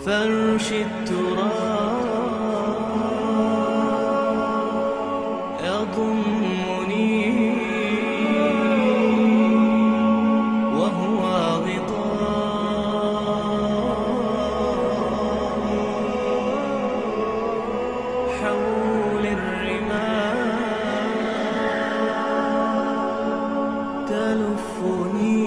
فرش التراب يضمني وهو غطاء حول الرمال تلفني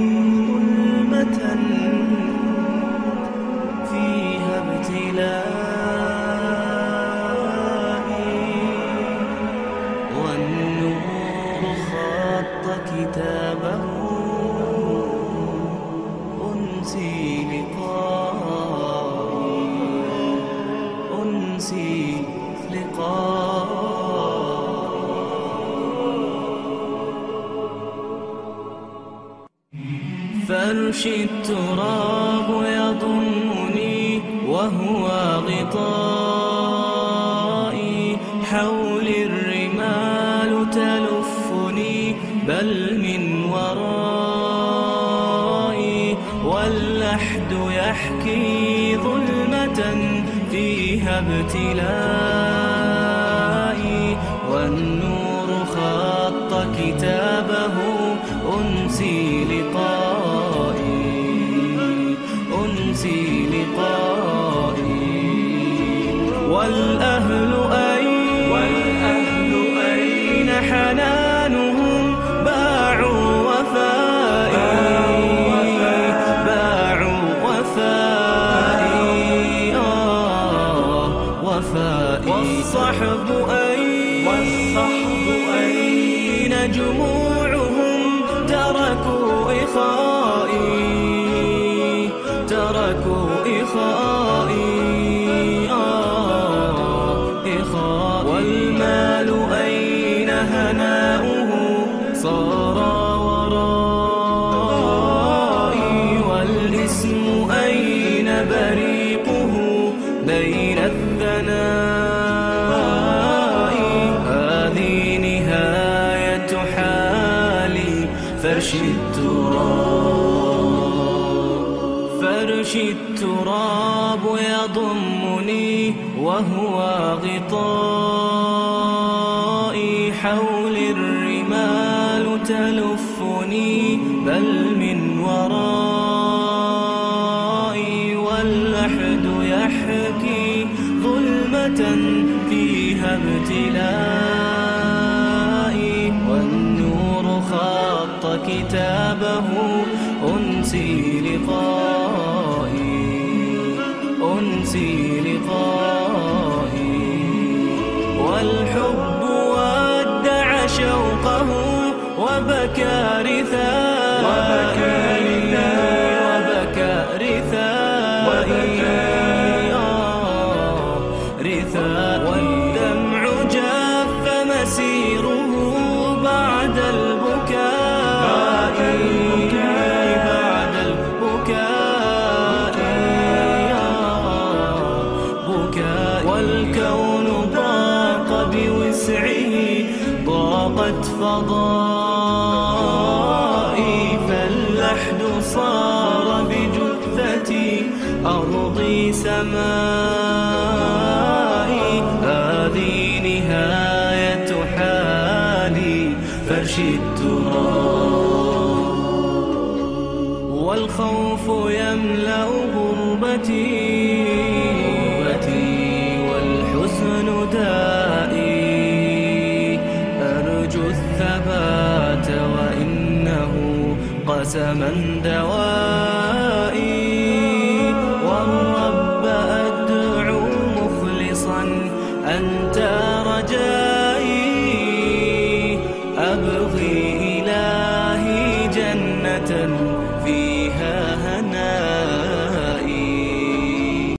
ظلمة فيها ابتلائي والنور خط كتابه أنسي لقائي فرش التراب يضمني وهو غطائي حول الرمال تلفني بل من ورائي واللحد يحكي ظلمة فيها ابتلائي والنور خط كتابه أنسي لقائي والأهل أين حنانهم باعوا وفائي والصحب أين جموعهم تركوا إخائي والمال أين هناؤه صار ورائي والاسم أين بريقه بين الثناء هذه نهاية حالي فرش التراب يضمني وهو غطائي حول الرمال تلفني بل من ورائي واللحد يحكي ظلمة فيها ابتلائي والنور خط كتابه أنسي لقائي والحب ودع شوقه وبكى رثائي والدمع جاف مسيره بعد البكاء والكون ضاق بوسعه ضاقت فضائي فاللحد صار بجثتي أرضي سمائي هذه نهاية حالي فرش التراب والخوف يملأ غربتي والحزن دائي أرجو الثبات وإنه قسما دوائي والرب أدعو مخلصا أنت رجائي